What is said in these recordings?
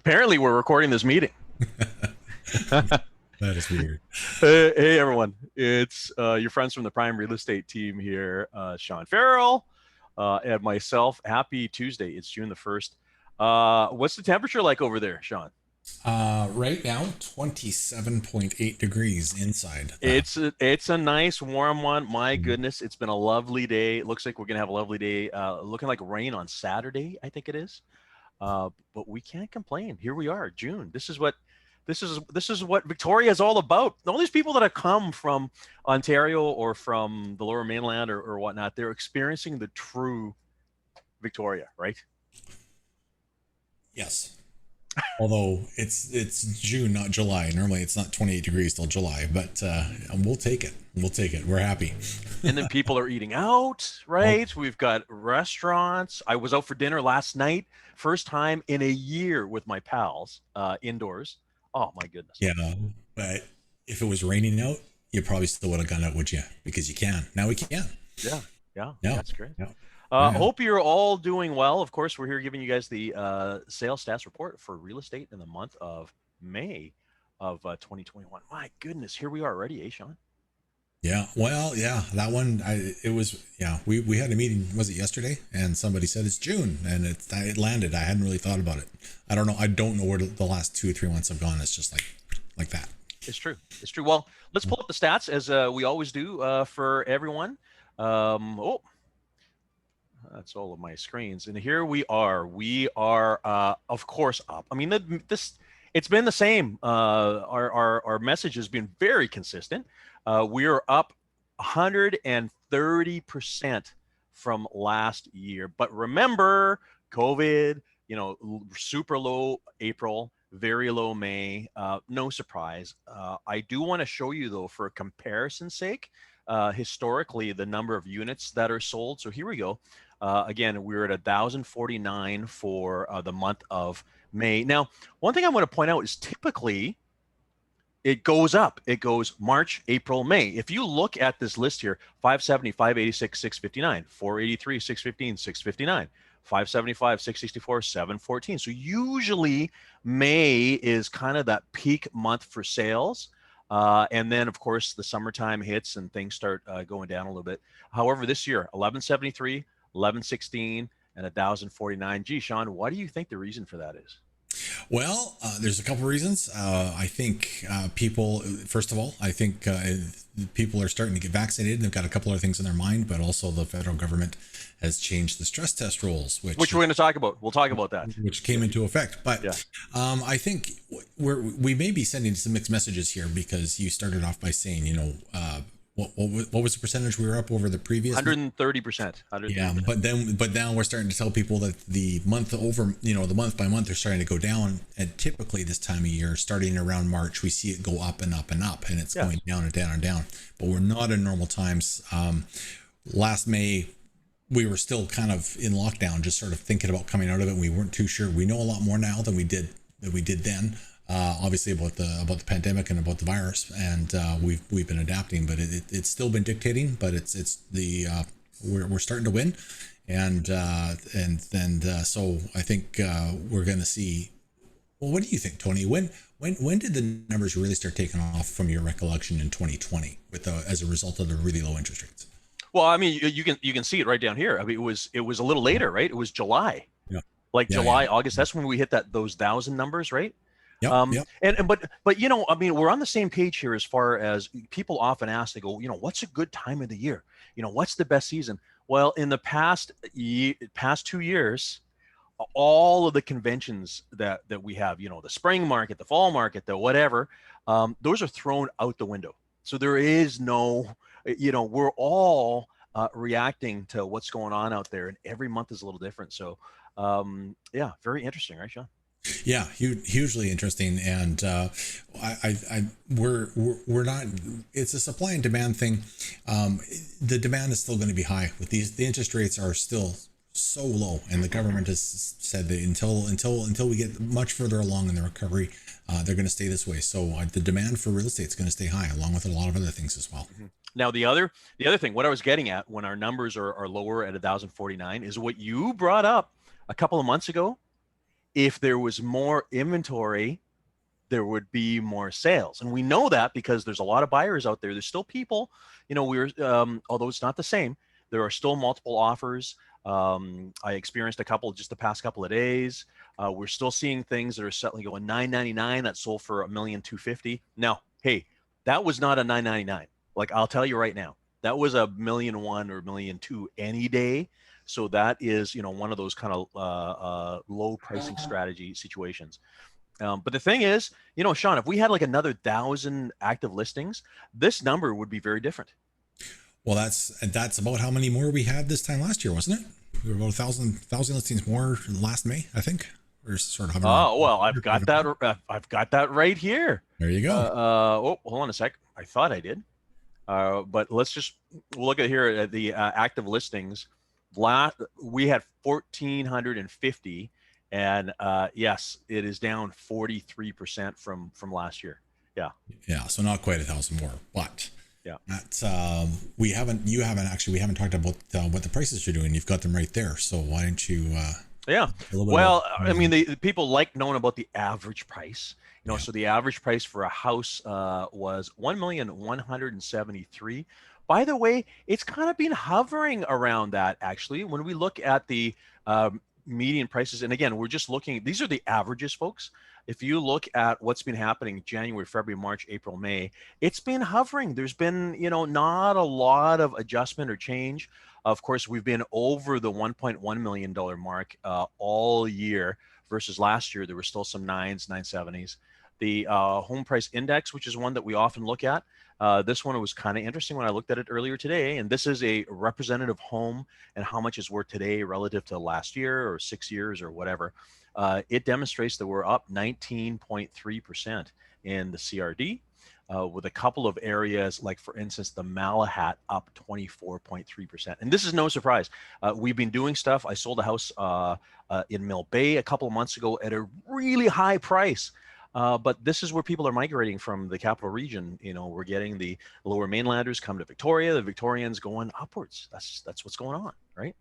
Apparently, we're recording this meeting. That is weird. Hey, everyone. It's your friends from the Prime Real Estate team here, Sean Farrell and myself. Happy Tuesday. It's June the 1st. What's the temperature like over there, Sean? Right now, 27.8 degrees inside the house. It's a nice warm one. My Mhm. goodness, it's been a lovely day. It looks like we're gonna have a lovely day. Looking like rain on Saturday, I think it is. But we can't complain. Here we are, June. This is what Victoria is all about. All these people that have come from Ontario or from the Lower Mainland or whatnot, they're experiencing the true Victoria, right? Yes. Although it's June, not July. Normally it's not 28 degrees till July, but we'll take it. We'll take it. We're happy. And then people are eating out, Oh, right? We've got restaurants. I was out for dinner last night, first time in a year with my pals, indoors. Oh my goodness. yeah. But if it was raining out, you probably still would have gone out, would you? Because you can. Now we can. Yeah, yeah, No. that's great. No. Yeah. Hope you're all doing well. Of course, we're here giving you guys the sales stats report for real estate in the month of May of 2021. My goodness, here we are already, eh, Sean? Yeah. Well, yeah, that one, it was, yeah, we had a meeting, was it yesterday? And somebody said it's June and it landed. I hadn't really thought about it. I don't know. I don't know where the last 2 or 3 months have gone. It's just like that. It's true. It's true. Well, let's pull up the stats as we always do for everyone. Oh, that's all of my screens. And here we are. We are, of course, up. I mean, this it's been the same. Our message has been very consistent. We are up 130% from last year. But remember, COVID, super low April, very low May. No surprise. I do want to show you, though, for comparison's sake, historically, the number of units that are sold. So here we go. Again, we're at 1,049 for the month of May. Now, one thing I want to point out is typically it goes up. It goes March, April, May. If you look at this list here, 570, 586, 659, 483, 615, 659, 575, 664, 714. So usually May is kind of that peak month for sales. And then, of course, the summertime hits and things start going down a little bit. However, this year, 1173, 1116, and 1049. Gee, Sean, what do you think the reason for that is? Well, there's a couple reasons. I think people, first of all, I think people are starting to get vaccinated. They've got a couple of things in their mind, but also the federal government has changed the stress test rules, Which we're going to talk about. We'll talk about that. which came into effect. But Yeah. I think we may be sending some mixed messages here because you started off by saying, what was the percentage we were up over the previous? 130%. Yeah, 130%. but now we're starting to tell people that the month over, the month by month, they're starting to go down. And typically this time of year, starting around March, we see it go up and up and up, and it's Yeah. going down and down and down. But we're not in normal times. Last May, we were still kind of in lockdown, just sort of thinking about coming out of it. We weren't too sure. We know a lot more now than we did then. Obviously about the pandemic and about the virus, and we've been adapting, but it's still been dictating. But it's the we're starting to win, and so I think we're going to see. Well, what do you think, Tony? When did the numbers really start taking off from your recollection in 2020 as a result of the really low interest rates? Well, I mean, you can see it right down here. I mean, it was a little later, right? It was July, Yeah, like yeah, yeah. July, August. That's when we hit those thousand numbers, right? Yep, yep. But I mean, we're on the same page here as far as people often ask. They go, what's a good time of the year? What's the best season? Well, in the past 2 years, all of the conventions that we have, the spring market, the fall market, the whatever, those are thrown out the window. So there is no, we're all reacting to what's going on out there, and every month is a little different. So, yeah, very interesting, right, Sean? Yeah, hugely interesting, and we're not. It's a supply and demand thing. The demand is still going to be high with these. The interest rates are still so low, and the government has said that until we get much further along in the recovery, they're going to stay this way. So the demand for real estate is going to stay high, along with a lot of other things as well. Now, the other thing, what I was getting at when our numbers are lower at 1,049 is what you brought up a couple of months ago. if there was more inventory, there would be more sales. And we know that because there's a lot of buyers out there. There's still people, although it's not the same, there are still multiple offers. I experienced a couple just the past couple of days. We're still seeing things that are settling going $999 that sold for $1,250,000. Now, hey, that was not a $999. Like, I'll tell you right now, that was $1,000,001 or $1,200,000 any day. So that is, one of those kind of low pricing strategy situations. But the thing is, Sean, if we had like another 1,000 active listings, this number would be very different. Well, that's about how many more we had this time last year, wasn't it? We were about 1,000 listings more last May, I think. We're sort of. Oh well, I've got that. I've got that right here. There you go. Hold on a sec. I thought I did. But we'll look at here at the active listings. We had 1,450, and yes, it is down 43% from last year. Yeah. Yeah. So not quite 1,000 more, but. Yeah. That's we haven't talked about what the prices are doing. You've got them right there. So why don't you? Yeah. Well, I mean, the people like knowing about the average price. So the average price for a house was $1,173,000. By the way, it's kind of been hovering around that actually. When we look at the median prices, and again, we're just looking. These are the averages, folks. If you look at what's been happening January, February, March, April, May, it's been hovering. There's been, not a lot of adjustment or change. Of course, we've been over the $1.1 million mark all year versus last year. There were still some 970s. The home price index, which is one that we often look at. This one was kind of interesting when I looked at it earlier today. And this is a representative home and how much is worth today relative to last year or 6 years or whatever. It demonstrates that we're up 19.3% in the CRD, with a couple of areas like, for instance, the Malahat up 24.3%. And this is no surprise. We've been doing stuff. I sold a house in Mill Bay a couple of months ago at a really high price. But this is where people are migrating from the capital region. We're getting the lower mainlanders come to Victoria, the Victorians going upwards. That's what's going on, right?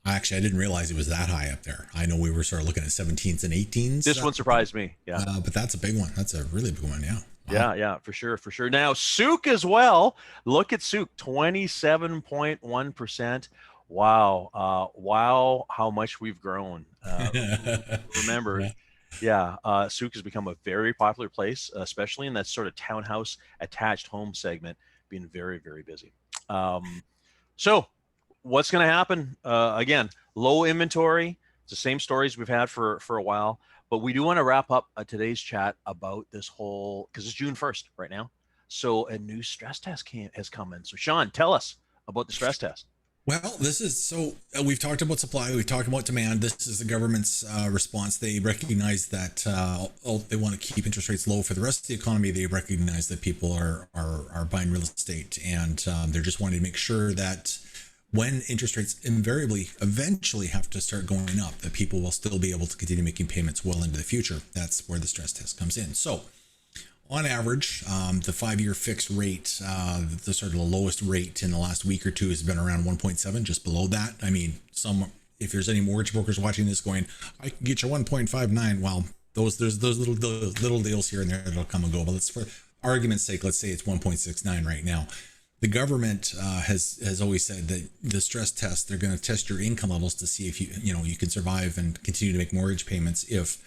Actually, I didn't realize it was that high up there. I know we were sort of looking at 17s and 18s. This one surprised me. Yeah. But that's a big one. That's a really big one. Yeah. Wow. Yeah, for sure. Now, Souk as well. Look at Souk, 27.1%. Wow. Wow, how much we've grown. Remember, Souk has become a very popular place, especially in that sort of townhouse attached home segment, being very, very busy. So what's going to happen? Again, low inventory. It's the same stories we've had for a while, but we do want to wrap up today's chat about this whole, because it's June 1st right now. So a new stress test has come in. So Sean, tell us about the stress test. Well, we've talked about supply, we've talked about demand. This is the government's response. They recognize that they want to keep interest rates low for the rest of the economy. They recognize that people are buying real estate, and they're just wanting to make sure that when interest rates eventually have to start going up, that people will still be able to continue making payments well into the future. That's where the stress test comes in. So on average, the 5-year fixed rate, the sort of the lowest rate in the last week or two has been around 1.7, just below that. I mean, if there's any mortgage brokers watching this going, I can get you 1.59. Well, there's those little deals here and there that'll come and go. But for argument's sake, let's say it's 1.69 right now. The government has always said that the stress test, they're going to test your income levels to see if you can survive and continue to make mortgage payments if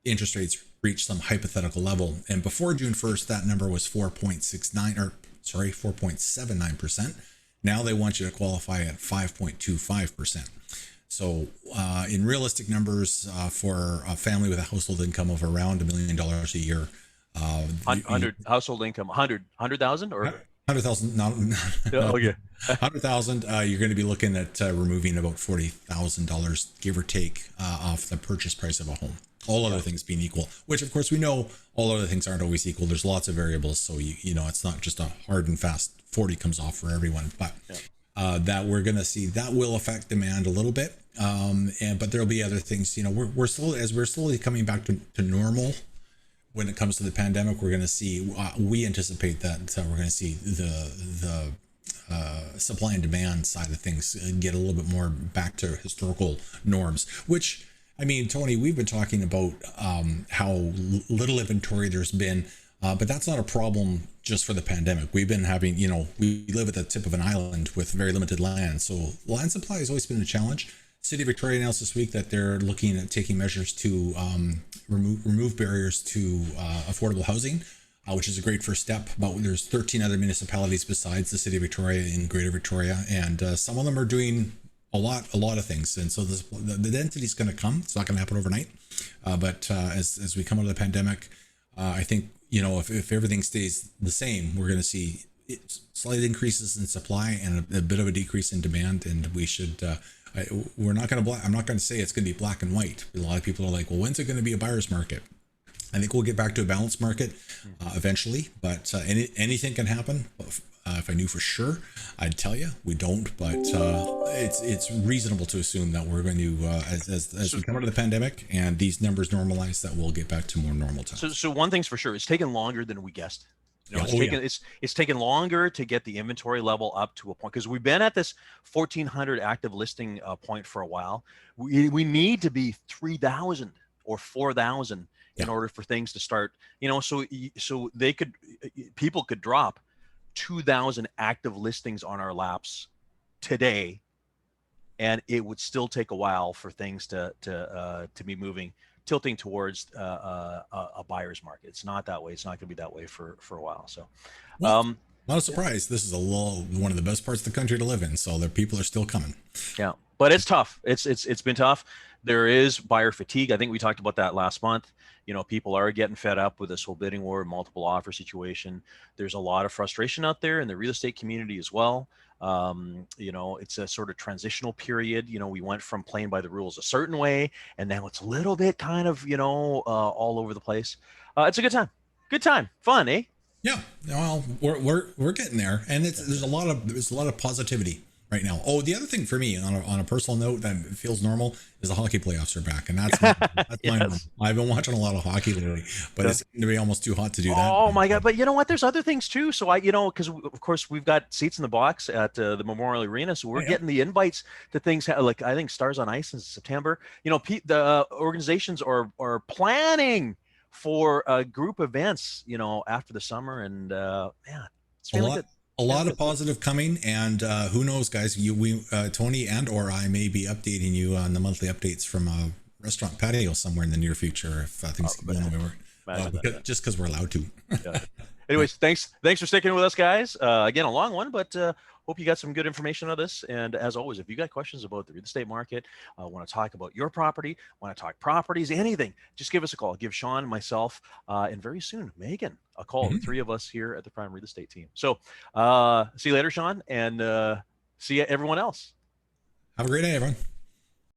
interest rates reach some hypothetical level. And before June 1st, that number was 4.79%. Now they want you to qualify at 5.25%. So in realistic numbers, for a family with a household income of around $1 million a year, household income, 100,000 or 100,000, not okay. 100,000. You're going to be looking at removing about $40,000, give or take, off the purchase price of a home. All other things being equal, which of course we know all other things aren't always equal. There's lots of variables, so it's not just a hard and fast 40 comes off for everyone. But that we're going to see that will affect demand a little bit, but there'll be other things. We're slowly coming back to normal. When it comes to the pandemic, we're going to see. We anticipate that we're going to see the supply and demand side of things get a little bit more back to historical norms, which I mean, Tony, we've been talking about how little inventory there's been, but that's not a problem just for the pandemic. We've been having, we live at the tip of an island with very limited land. So land supply has always been a challenge. City of Victoria announced this week that they're looking at taking measures to remove barriers to affordable housing, which is a great first step. But there's 13 other municipalities besides the City of Victoria in Greater Victoria, and some of them are doing a lot of things. And so the density is going to come. It's not going to happen overnight. But as we come out of the pandemic, I think, if everything stays the same, we're going to see slight increases in supply and a bit of a decrease in demand. And we should, I'm not going to say it's going to be black and white. A lot of people are like, well, when's it going to be a buyer's market? I think we'll get back to a balanced market eventually, but anything can happen. If I knew for sure, I'd tell you. We don't, but it's reasonable to assume that we're going to, as we come out of the pandemic and these numbers normalize, that we'll get back to more normal times. So one thing's for sure, it's taken longer than we guessed. It's taken longer to get the inventory level up to a point, because we've been at this 1,400 active listing point for a while. We need to be 3,000 or 4,000 in order for things to start. So people could drop 2,000 active listings on our laps today, and it would still take a while for things to be tilting towards a buyer's market. It's not that way. It's not going to be that way for a while. So, not a surprise. This is one of the best parts of the country to live in. So the people are still coming. Yeah, but it's tough. It's been tough. There is buyer fatigue. I think we talked about that last month. People are getting fed up with this whole bidding war, multiple offer situation. There's a lot of frustration out there in the real estate community as well. It's a sort of transitional period. We went from playing by the rules a certain way, and now it's a little bit kind of, all over the place. It's a good time, fun, eh? Yeah. Well, we're getting there, and there's a lot of positivity right now. Oh, the other thing for me on a personal note that feels normal is the hockey playoffs are back, and that's my normal. I've been watching a lot of hockey lately, but it's going to be almost too hot to do that. Oh my God. But you know what? There's other things too. So because of course we've got seats in the box at the Memorial Arena. So we're getting the invites to things like, I think, Stars on Ice in September. The organizations are planning for group events, after the summer, and it's really good. A lot of positive coming, and who knows, guys? Tony and or I may be updating you on the monthly updates from a restaurant patio somewhere in the near future if things keep going the way we're just because we're allowed to. Yeah. Anyways, thanks for sticking with us, guys. Again, a long one, but hope you got some good information on this. And as always, if you got questions about the real estate market, want to talk about your property, want to talk properties, anything, just give us a call. Give Sean, myself, and very soon Megan a call. The three of us here at the Prime Real Estate team. So see you later, Sean, and see you, everyone else. Have a great day, everyone.